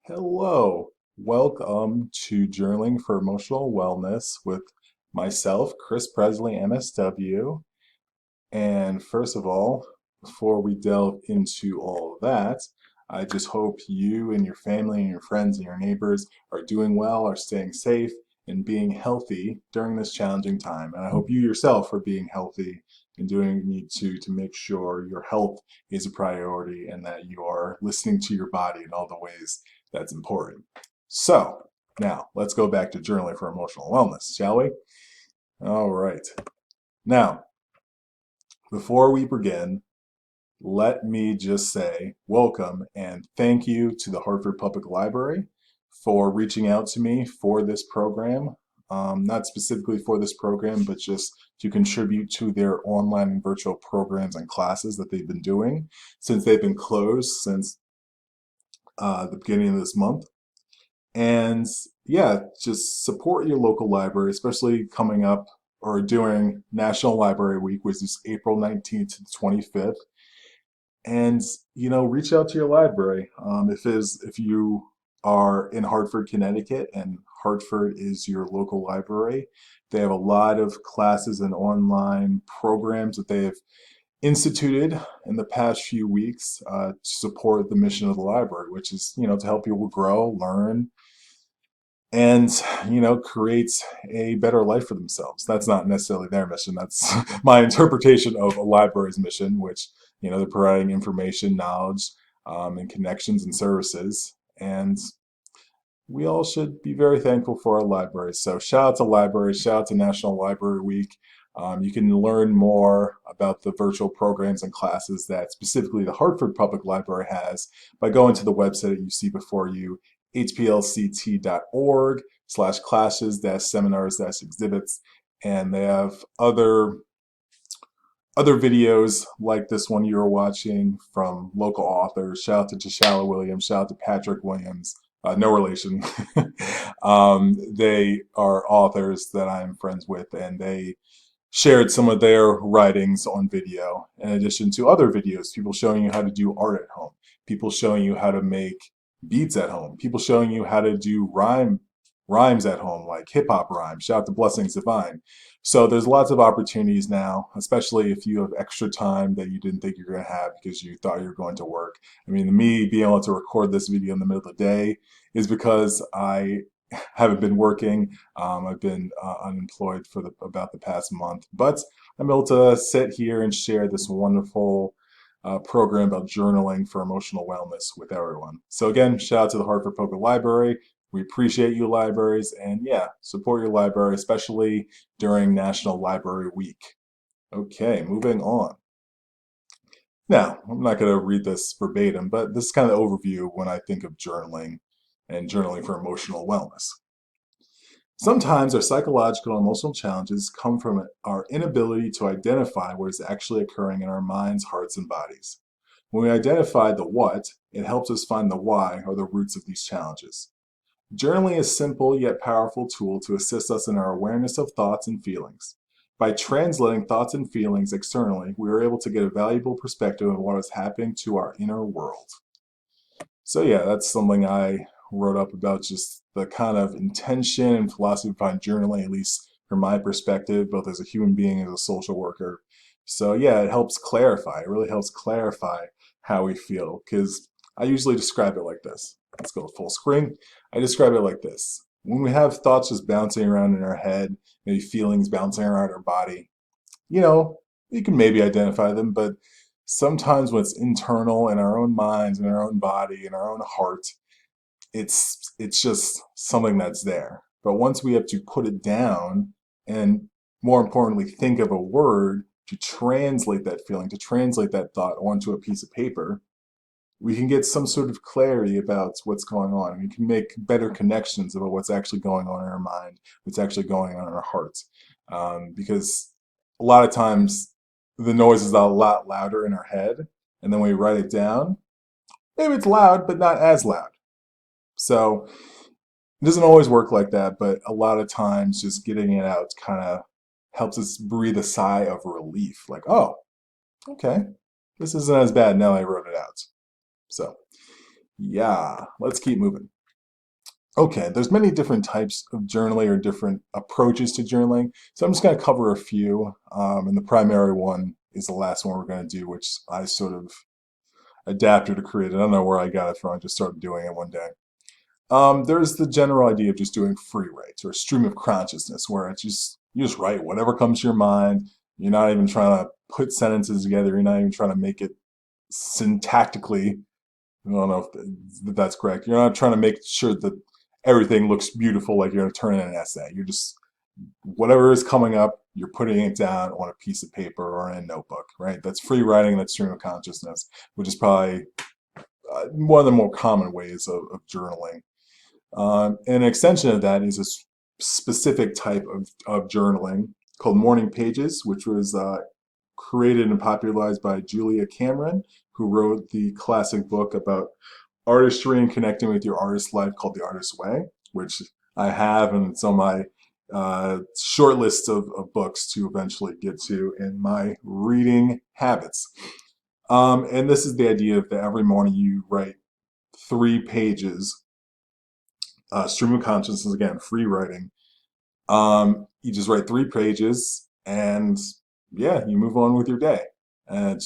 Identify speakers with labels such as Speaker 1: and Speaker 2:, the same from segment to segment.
Speaker 1: Hello, welcome to Journaling for Emotional Wellness with myself, Chris Pressley, MSW. And first of all, before we delve into all of that, I just hope you and your family and your friends and your neighbors are doing well, are staying safe, and being healthy during this challenging time. And I hope you yourself are being healthy and doing what you need to make sure your health is a priority and that you are listening to your body in all the ways that's important. So, now let's go back to journaling for emotional wellness, shall we? All right. Now, before we begin, let me just say welcome and thank you to the Hartford Public Library for reaching out to me for this program. Not specifically for this program, but just to contribute to their online and virtual programs and classes that they've been doing since they've been closed since the beginning of this month. And yeah, just support your local library, especially coming up or during National Library Week, which is April 19th to the 25th. And reach out to your library. If you are in Hartford, Connecticut, and Hartford is your local library, they have a lot of classes and online programs that they have instituted in the past few weeks to support the mission of the library, which is to help people grow, learn, and creates a better life for themselves. That's not necessarily their mission. That's my interpretation of a library's mission, which they're providing information, knowledge, and connections and services. And we all should be very thankful for our libraries. So shout out to libraries, shout out to National Library Week. You can learn more about the virtual programs and classes that specifically the Hartford Public Library has by going to the website that you see before you, hplct.org/classes-seminars-exhibits. And they have other videos like this one you were watching from local authors. Shout out to Tishala Williams, shout out to Patrick Williams. No relation. They are authors that I'm friends with, and they shared some of their writings on video, in addition to other videos, people showing you how to do art at home, people showing you how to make beats at home, people showing you how to do rhymes at home, like hip hop rhymes. Shout out to Blessings Divine. So there's lots of opportunities now, especially if you have extra time that you didn't think you're going to have because you thought you were going to work. I mean, me being able to record this video in the middle of the day is because I haven't been working. I've been unemployed for about the past month, but I'm able to sit here and share this wonderful program about journaling for emotional wellness with everyone. So again, shout out to the Hartford Public Library. We appreciate you, libraries, and yeah, support your library, especially during National Library Week. Okay, moving on. Now, I'm not going to read this verbatim, but this is kind of the overview when I think of journaling and journaling for emotional wellness. Sometimes our psychological and emotional challenges come from our inability to identify what is actually occurring in our minds, hearts, and bodies. When we identify the what, it helps us find the why or the roots of these challenges. Journaling is a simple yet powerful tool to assist us in our awareness of thoughts and feelings. By translating thoughts and feelings externally, we are able to get a valuable perspective of what is happening to our inner world. So yeah, that's something I wrote up about, just the kind of intention and philosophy behind journaling, at least from my perspective, both as a human being and as a social worker. So yeah, it helps clarify. It really helps clarify how we feel, because I usually describe it like this. Let's go full screen. I describe it like this. When we have thoughts just bouncing around in our head, maybe feelings bouncing around our body, you can maybe identify them, but sometimes when it's internal in our own minds, in our own body, in our own heart, it's just something that's there. But once we have to put it down and, more importantly, think of a word to translate that feeling, to translate that thought onto a piece of paper, we can get some sort of clarity about what's going on. We can make better connections about what's actually going on in our mind, what's actually going on in our hearts. Because a lot of times the noise is a lot louder in our head, and then when we write it down, maybe it's loud, but not as loud. So it doesn't always work like that, but a lot of times just getting it out kind of helps us breathe a sigh of relief. Like, oh, okay, this isn't as bad now I wrote it out. So yeah, let's keep moving. Okay, there's many different types of journaling or different approaches to journaling. So I'm just going to cover a few. And the primary one is the last one we're going to do, which I sort of adapted or created. I don't know where I got it from. I just started doing it one day. There's the general idea of just doing free writes or stream of consciousness, where it's just you just write whatever comes to your mind. You're not even trying to put sentences together. You're not even trying to make it syntactically. I don't know if that's correct. You're not trying to make sure that everything looks beautiful, like you're going to turn in an essay. You're just whatever is coming up, you're putting it down on a piece of paper or in a notebook, right? That's free writing. That's stream of consciousness, which is probably one of the more common ways of journaling. An extension of that is a specific type of journaling called morning pages, which was created and popularized by Julia Cameron, who wrote the classic book about artistry and connecting with your artist life called The Artist's Way, which I have, and it's on my short list of books to eventually get to in my reading habits. And this is the idea of that every morning you write 3 pages, stream of consciousness, again, free writing. You just write 3 pages and yeah, you move on with your day. And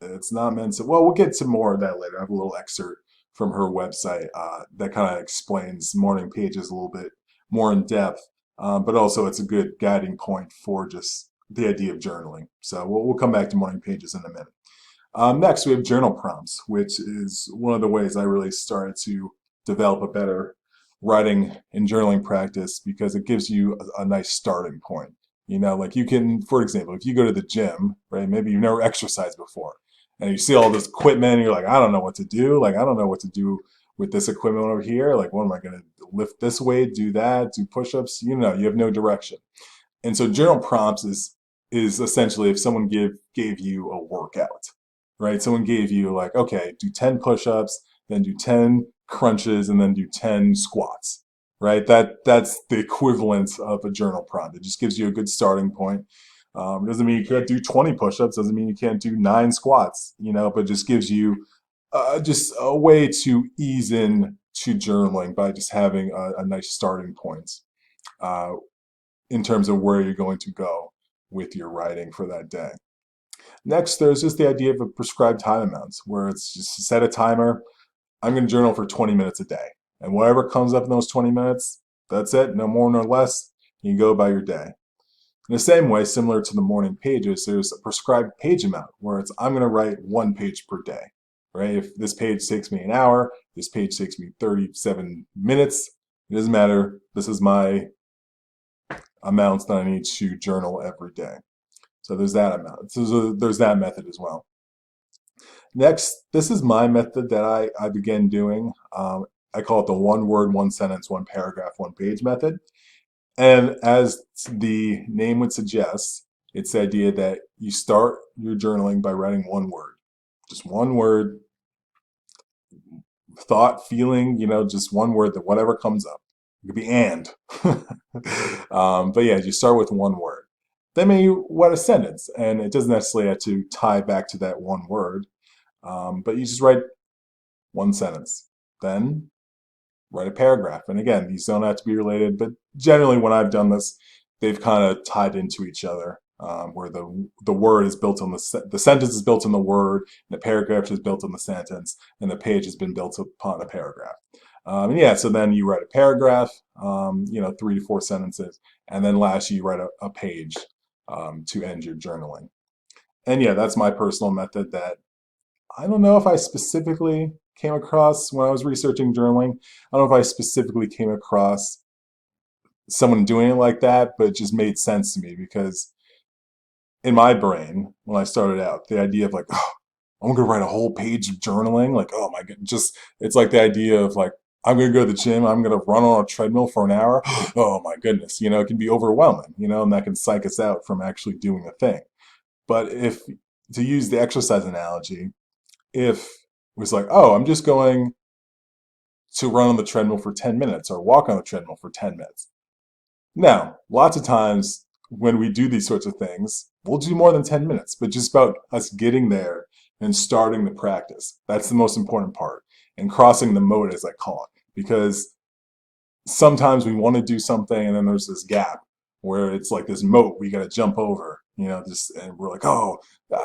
Speaker 1: it's not meant to, well, we'll get to more of that later. I have a little excerpt from her website that kind of explains morning pages a little bit more in depth, but also it's a good guiding point for just the idea of journaling. So we'll come back to morning pages in a minute. Next, we have journal prompts, which is one of the ways I really started to develop a better writing and journaling practice because it gives you a nice starting point. You know, like you can, for example, if you go to the gym, right, maybe you've never exercised before and you see all this equipment and you're like, I don't know what to do. Like, I don't know what to do with this equipment over here. Like, what am I going to lift this weight, do that, do push-ups? You know, you have no direction. And so journal prompts is essentially if someone gave you a workout, right? Someone gave you like, okay, do 10 push-ups, then do 10 crunches, and then do 10 squats, right? That's the equivalent of a journal prompt. It just gives you a good starting point. Doesn't mean you can't do 20 push-ups, doesn't mean you can't do 9 squats, you know, but just gives you just a way to ease in to journaling by just having a nice starting point. Uh, in terms of where you're going to go with your writing for that day. Next, there's just the idea of a prescribed time amounts, where it's just set a timer. I'm going to journal for 20 minutes a day. And whatever comes up in those 20 minutes, that's it, no more, no less. You can go by your day. In the same way, similar to the morning pages, there's a prescribed page amount where it's I'm going to write 1 page per day, right? If this page takes me an hour, this page takes me 37 minutes, it doesn't matter. This is my amounts that I need to journal every day. So there's that amount. So there's that method as well. Next, this is my method that I began doing. I call it the 1 word, 1 sentence, 1 paragraph, 1 page method. And as the name would suggest, it's the idea that you start your journaling by writing 1 word. Just 1 word, thought, feeling, you know, just 1 word that whatever comes up. It could be and. But yeah, you start with 1 word. Then maybe you write a sentence, and it doesn't necessarily have to tie back to that 1 word, but you just write 1 sentence. Then write a paragraph. And again, these don't have to be related, but generally when I've done this, they've kind of tied into each other, where the word is built on the sentence is built on the word, and the paragraph is built on the sentence, and the page has been built upon a paragraph. And yeah, so then you write a paragraph, you know, 3 to 4 sentences, and then last you write a page to end your journaling. And yeah, that's my personal method that I don't know if I specifically came across when I was researching journaling. I don't know if I specifically came across someone doing it like that, but it just made sense to me because in my brain, when I started out, the idea of like, oh, I'm gonna write a whole page of journaling, like, oh my god, just it's like the idea of like, I'm gonna go to the gym, I'm gonna run on a treadmill for an hour. Oh my goodness, you know, it can be overwhelming, you know, and that can psych us out from actually doing a thing. But if to use the exercise analogy, if it was like, oh, I'm just going to run on the treadmill for 10 minutes or walk on the treadmill for 10 minutes. Now, lots of times when we do these sorts of things, we'll do more than 10 minutes, but just about us getting there and starting the practice. That's the most important part. And crossing the moat, as I call it. because sometimes we want to do something and then there's this gap where it's like this moat we got to jump over, just, and we're like, oh,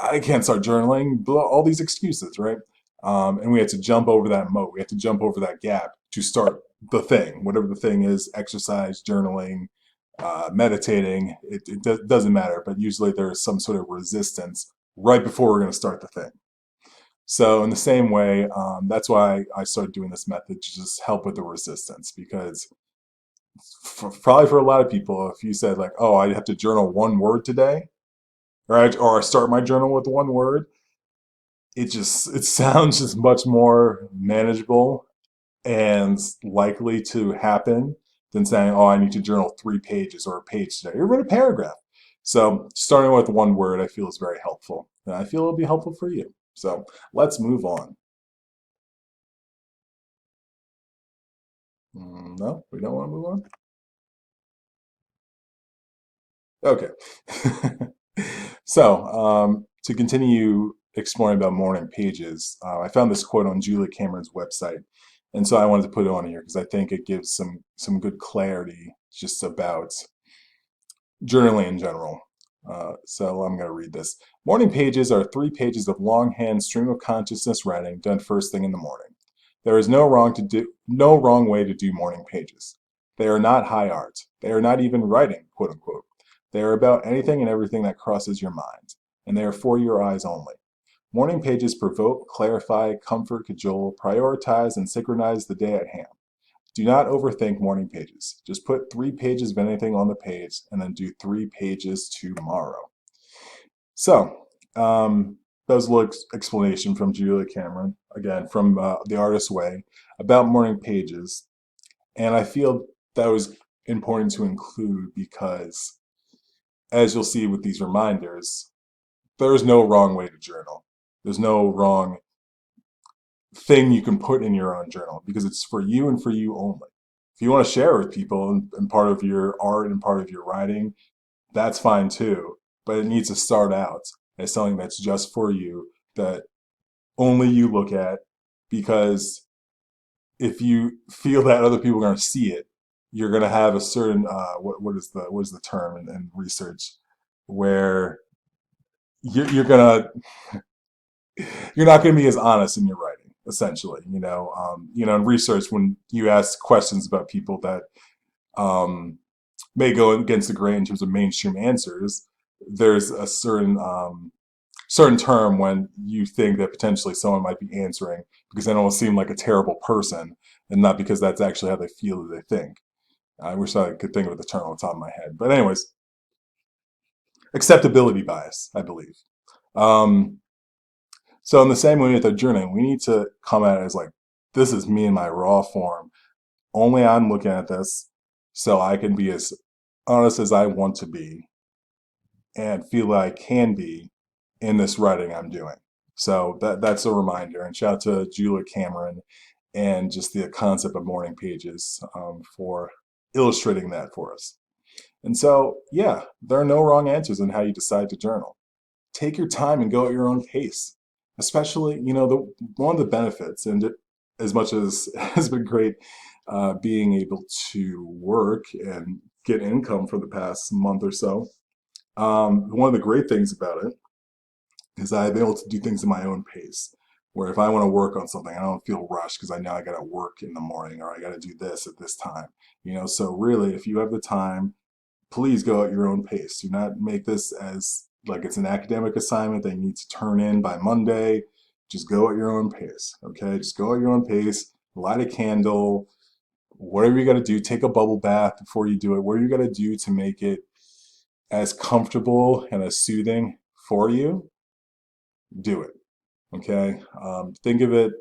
Speaker 1: I can't start journaling, all these excuses, right? And we have to jump over that moat. We have to jump over that gap to start the thing, whatever the thing is: exercise, journaling, meditating. It doesn't matter, but usually there is some sort of resistance right before we're going to start the thing. So in the same way, that's why I started doing this method, to just help with the resistance. Because probably for a lot of people, if you said like, "Oh, I have to journal one word today," right, or I start my journal with one word, it sounds just much more manageable and likely to happen than saying, "Oh, I need to journal 3 pages or a page today, or write a paragraph." So starting with one word, I feel, is very helpful, and I feel it'll be helpful for you. So let's move on. No, we don't want to move on. Okay. So, to continue exploring about morning pages, I found this quote on Julia Cameron's website, and so I wanted to put it on here because I think it gives some good clarity just about journaling in general. So I'm going to read this. Morning pages are 3 pages of longhand stream of consciousness writing done first thing in the morning. There is no wrong way to do morning pages. They are not high art. They are not even writing, quote unquote. They are about anything and everything that crosses your mind, and they are for your eyes only. Morning pages provoke, clarify, comfort, cajole, prioritize, and synchronize the day at hand. Do not overthink morning pages. Just put 3 pages of anything on the page and then do 3 pages tomorrow. So, that was a little explanation from Julia Cameron, again, from The Artist's Way, about morning pages. And I feel that was important to include because, as you'll see with these reminders, there's no wrong way to journal. There's no wrong thing you can put in your own journal because it's for you and for you only. If you want to share with people and part of your art and part of your writing, that's fine too. But it needs to start out as something that's just for you, that only you look at, because if you feel that other people are going to see it, you're going to have a certain what is the term in research, where you're gonna you're not going to be as honest in your writing, essentially. In research, when you ask questions about people that um, may go against the grain in terms of mainstream answers, there's a certain term when you think that potentially someone might be answering because they don't seem like a terrible person, and not because that's actually how they feel or they think. I wish I could think of the term on the top of my head. But anyways, acceptability bias, I believe. Um, so in the same way with our journaling, we need to come at it as like, this is me in my raw form. Only I'm looking at this, so I can be as honest as I want to be and feel like I can be in this writing I'm doing. So that's a reminder. And shout out to Julia Cameron and just the concept of morning pages, for illustrating that for us. And so, yeah, there are no wrong answers in how you decide to journal. Take your time and go at your own pace. Especially, one of the benefits, and as much as it has been great being able to work and get income for the past month or so, one of the great things about it is I've been able to do things at my own pace. Where if I want to work on something, I don't feel rushed because I know I got to work in the morning or I got to do this at this time. So really, if you have the time, please go at your own pace. Do not make this as like it's an academic assignment that you need to turn in by Monday. Just go at your own pace, okay? Just go at your own pace. Light a candle, whatever you got to do. Take a bubble bath before you do it. Whatever you got to do to make it as comfortable and as soothing for you, do it, okay? Think of it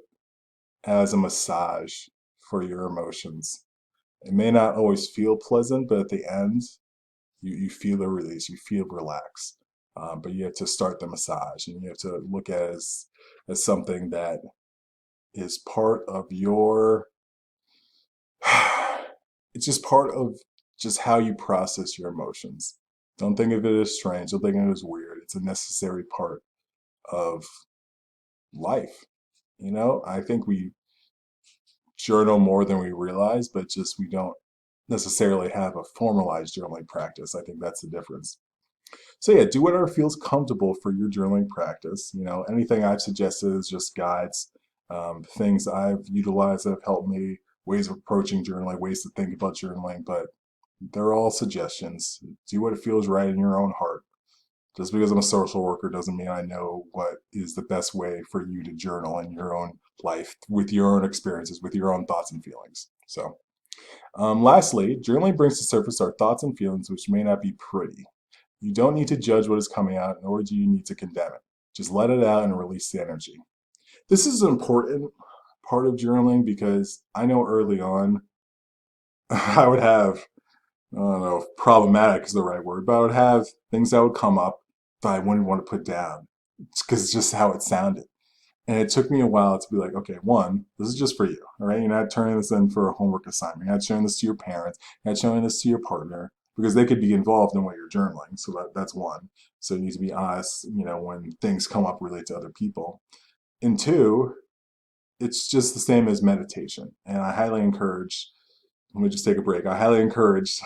Speaker 1: as a massage for your emotions. It may not always feel pleasant, but at the end, you feel the release, you feel relaxed. But you have to start the massage, and you have to look at it as something that is part of your, it's just part of just how you process your emotions. Don't think of it as strange, don't think of it as weird. It's a necessary part of life. I think we journal more than we realize, but just we don't necessarily have a formalized journaling practice. I think that's the difference. So yeah, do whatever feels comfortable for your journaling practice. Anything I've suggested is just guides, things I've utilized that have helped me, ways of approaching journaling, ways to think about journaling, but they're all suggestions. Do what feels right in your own heart. Just because I'm a social worker doesn't mean I know what is the best way for you to journal in your own life with your own experiences, with your own thoughts and feelings. So, lastly, journaling brings to surface our thoughts and feelings, which may not be pretty. You don't need to judge what is coming out, nor do you need to condemn it. Just let it out and release the energy. This is an important part of journaling because I know early on I would have, I don't know if problematic is the right word, but I would have things that would come up that I wouldn't want to put down because it's just how it sounded. And it took me a while to be like, okay, one, this is just for you, all right? You're not turning this in for a homework assignment. You're not showing this to your parents. You're not showing this to your partner because they could be involved in what you're journaling. So that's one. So you need to be honest, when things come up related to other people. And two, it's just the same as meditation. And I highly encourage, let me just take a break. I highly encourage,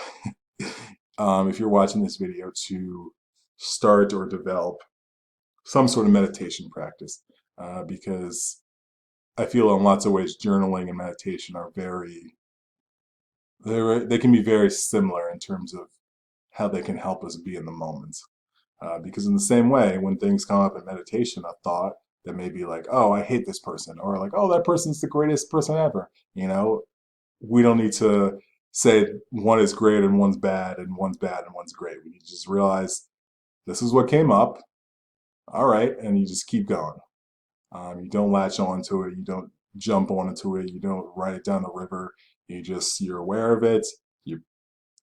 Speaker 1: if you're watching this video, to start or develop some sort of meditation practice because I feel in lots of ways journaling and meditation are they can be very similar in terms of how they can help us be in the moment. Because in the same way, when things come up in meditation, a thought that may be like, oh, I hate this person, or like, oh, that person's the greatest person ever. We don't need to say one is great and one's bad and one's great. We need to just realize this is what came up. All right. And you just keep going. You don't latch on to it. You don't jump onto it. You don't write it down the river. You're aware of it. You,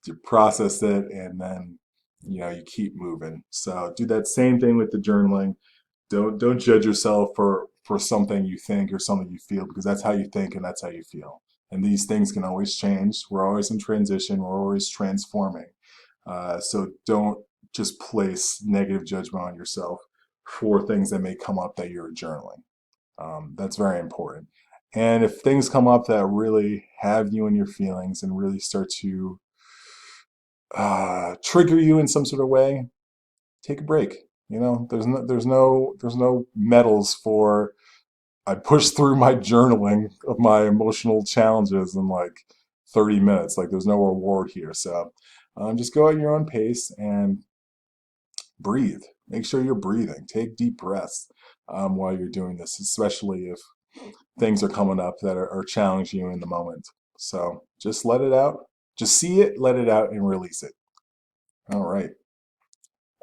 Speaker 1: you process it and then, you keep moving. So do that same thing with the journaling. Don't judge yourself for something you think or something you feel because that's how you think and that's how you feel. And these things can always change. We're always in transition. We're always transforming. So don't just place negative judgment on yourself for things that may come up that you're journaling. That's very important. And if things come up that really have you in your feelings and really start to trigger you in some sort of way, take a break. There's no medals for I pushed through my journaling of my emotional challenges in like 30 minutes. Like there's no reward here. So just go at your own pace and breathe. Make sure you're breathing. Take deep breaths while you're doing this, especially if things are coming up that are challenging you in the moment. So just let it out. Just see it, let it out, and release it. All right.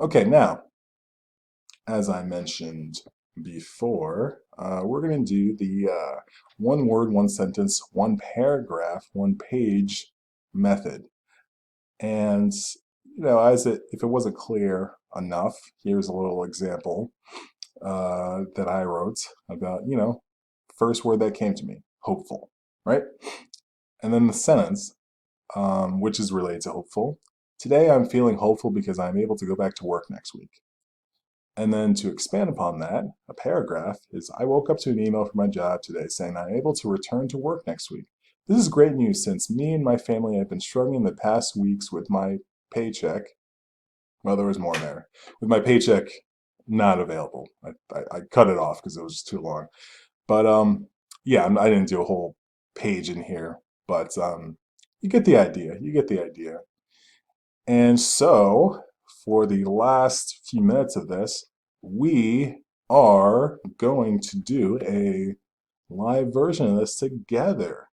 Speaker 1: Okay, now, as I mentioned before, we're going to do the one word, one sentence, one paragraph, one page method. And, if it wasn't clear enough, here's a little example that I wrote about, first word that came to me, hopeful, right? And then the sentence, which is related to hopeful. Today I'm feeling hopeful because I'm able to go back to work next week. And then to expand upon that, a paragraph is I woke up to an email from my job today saying I'm able to return to work next week. This is great news since me and my family have been struggling the past weeks with my paycheck. Well, there was more there. With my paycheck not available. I cut it off because it was just too long. But yeah, I didn't do a whole page in here, but you get the idea. You get the idea. And so, for the last few minutes of this, we are going to do a live version of this together.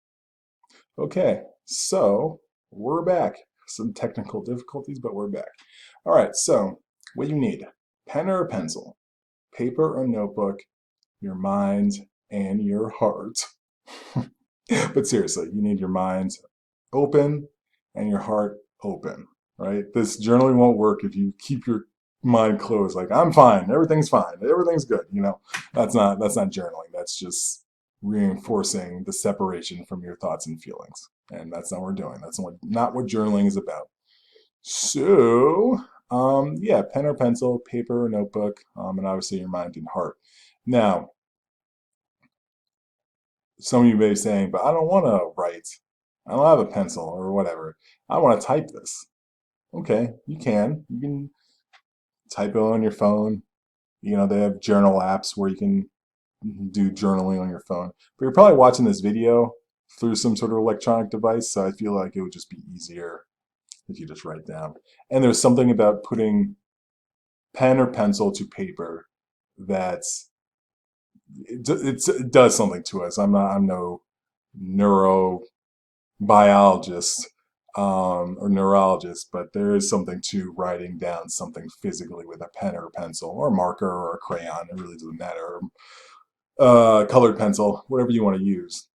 Speaker 1: Okay, so we're back. Some technical difficulties, but we're back. All right, so what you need, pen or a pencil, paper or notebook, your mind and your heart. But seriously, you need your mind open and your heart open, right? This journaling won't work if you keep your mind closed, like I'm fine, everything's fine, everything's good. That's not journaling. That's just reinforcing the separation from your thoughts and feelings. And that's not what we're doing. That's not what journaling is about. So, yeah, pen or pencil, paper or notebook, and obviously your mind and heart. Now, some of you may be saying, but I don't want to write. I don't have a pencil or whatever. I want to type this. Okay, you can. You can type it on your phone. You know, they have journal apps where you can do journaling on your phone. But you're probably watching this video through some sort of electronic device, so I feel like it would just be easier if you just write down. And there's something about putting pen or pencil to paper that's it does something to us. I'm no neurobiologist or neurologist, but there is something to writing down something physically with a pen or a pencil or a marker or a crayon. It really doesn't matter. Colored pencil, whatever you want to use.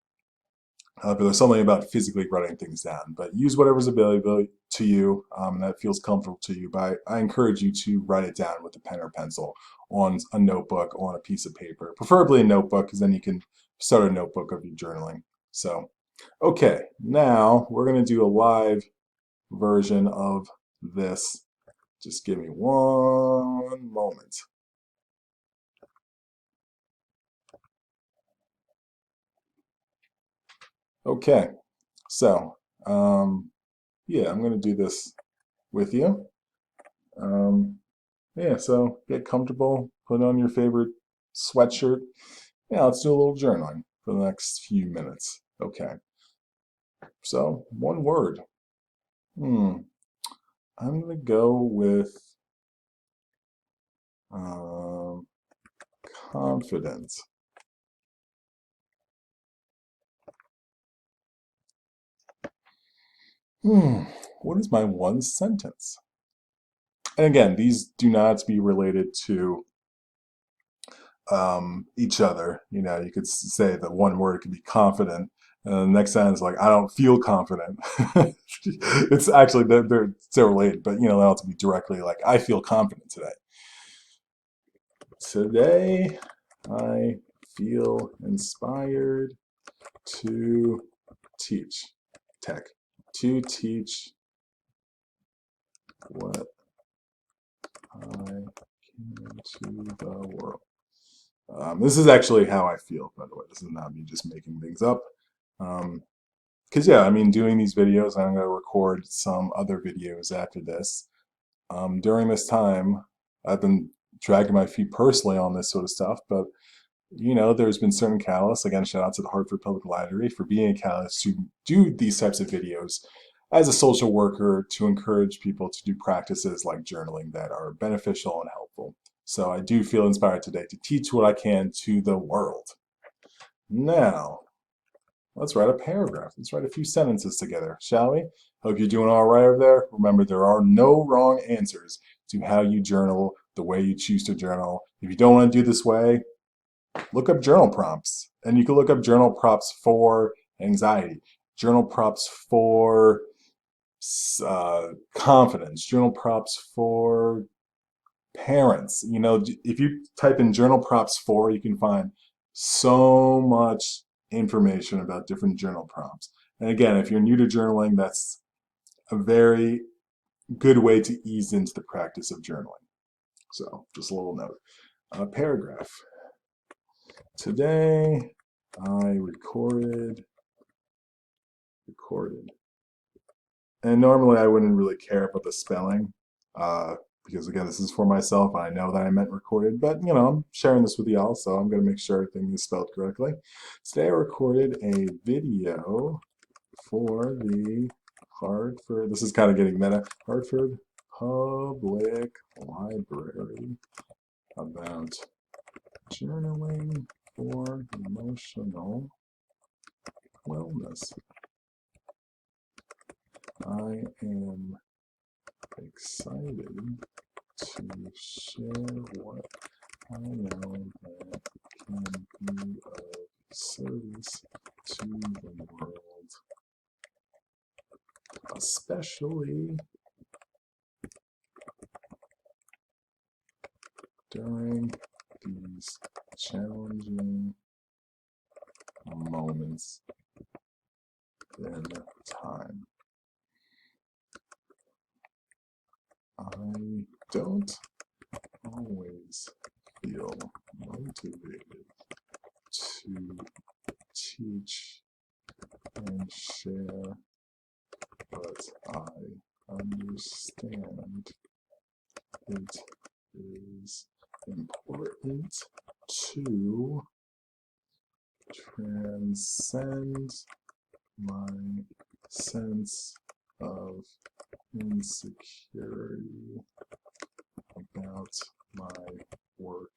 Speaker 1: But there's something about physically writing things down. But use whatever's available to you that feels comfortable to you. But I encourage you to write it down with a pen or pencil on a notebook or on a piece of paper. Preferably a notebook, because then you can start a notebook of your journaling. So, okay, now we're going to do a live version of this. Just give me one moment. Okay, so yeah, I'm going to do this with you. Yeah, so get comfortable, put on your favorite sweatshirt. Yeah, let's do a little journaling for the next few minutes. Okay, so one word. I'm gonna go with um, confidence. What is my one sentence? And again, these do not be related to each other. You know, you could say that one word could be confident, and the next sentence like I don't feel confident. It's actually they're still related, but you know, they don't have to be directly like I feel confident today. Today, I feel inspired to teach tech, to teach what I can to the world. This is actually how I feel, by the way. This is not me just making things up. Because, yeah, I mean, doing these videos, I'm going to record some other videos after this. During this time, I've been dragging my feet personally on this sort of stuff, but, you know, there's been certain catalysts. Again, shout out to the Hartford Public Library for being a catalyst to do these types of videos as a social worker to encourage people to do practices like journaling that are beneficial and helpful. So I do feel inspired today to teach what I can to the world. Now, let's write a paragraph. Let's write a few sentences together, shall we? Hope you're doing all right over there. Remember, there are no wrong answers to how you journal, the way you choose to journal. If you don't want to do this way, look up journal prompts. And you can look up journal prompts for anxiety, journal prompts for confidence, journal prompts for parents. You know, if you type in journal prompts for, you can find so much information about different journal prompts. And again, if you're new to journaling, that's a very good way to ease into the practice of journaling. So just a little note. Paragraph. Today I recorded. And normally I wouldn't really care about the spelling. Because again, this is for myself. I know that I meant recorded, but you know, I'm sharing this with y'all, so I'm going to make sure everything is spelled correctly. Today I recorded a video for the Hartford, this is kind of getting meta, Hartford Public Library about journaling for emotional wellness. I am excited to share what I know that can be of service to the world, especially during these challenging moments in time. I don't always feel motivated to teach and share, but I understand it is important to transcend my sense of insecurity about my work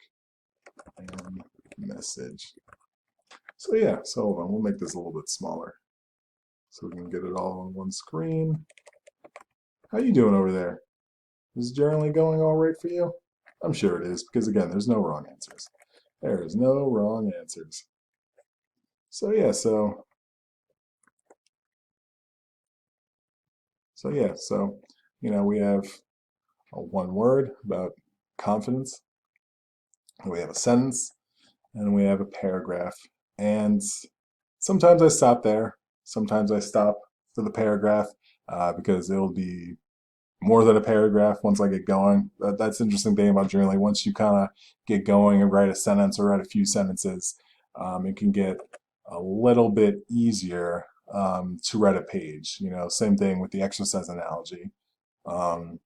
Speaker 1: and message. So yeah, so hold on, we'll make this a little bit smaller so we can get it all on one screen. How you doing over there? Is journaling going all right for you? I'm sure it is, because again, there's no wrong answers. There is no wrong answers. So yeah, so yeah, so we have a one word about confidence, and we have a sentence, and we have a paragraph. And sometimes I stop there. Sometimes I stop for the paragraph because it'll be more than a paragraph once I get going. That's the interesting thing about journaling. Once you kind of get going and write a sentence or write a few sentences, it can get a little bit easier to write a page. Same thing with the exercise analogy. Um,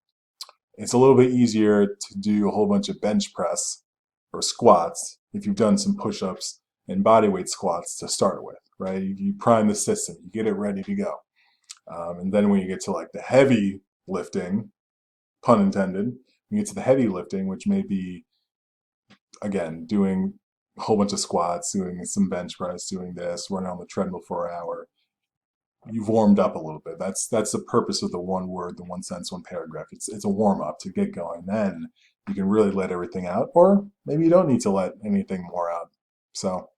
Speaker 1: it's a little bit easier to do a whole bunch of bench press or squats if you've done some push-ups and bodyweight squats to start with, right? You prime the system, you get it ready to go. And then when you get to like the heavy lifting, pun intended, you get to the heavy lifting, which may be, again, doing a whole bunch of squats, doing some bench press, doing this, running on the treadmill for an hour. You've warmed up a little bit. That's the purpose of the one word, the one sentence, one paragraph. It's a warm up to get going. Then you can really let everything out, or maybe you don't need to let anything more out. So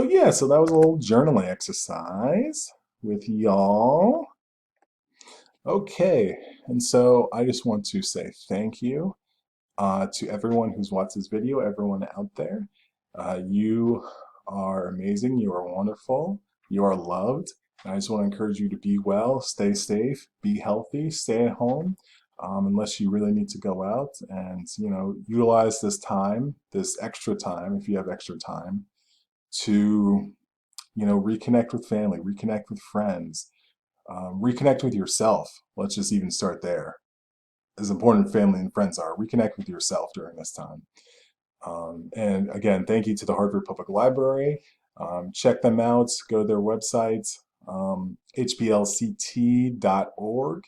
Speaker 1: yeah, so that was a little journaling exercise with y'all. Okay, and so I just want to say thank you to everyone who's watched this video, everyone out there. You are amazing. You are wonderful. You are loved. And I just want to encourage you to be well, stay safe, be healthy, stay at home, unless you really need to go out, and utilize this time, this extra time, if you have extra time, to reconnect with family, reconnect with friends, reconnect with yourself. Let's just even start there. As important family and friends are, reconnect with yourself during this time. And again, thank you to the Hartford Public Library. Check them out. Go to their website, hplct.org,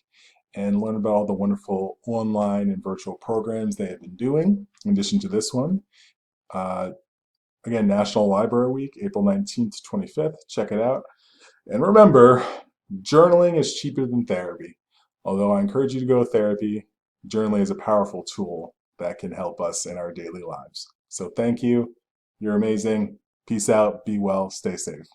Speaker 1: and learn about all the wonderful online and virtual programs they have been doing, in addition to this one. Again, National Library Week, April 19th to 25th. Check it out. And remember, journaling is cheaper than therapy. Although I encourage you to go to therapy, journaling is a powerful tool that can help us in our daily lives. So thank you. You're amazing. Peace out. Be well. Stay safe.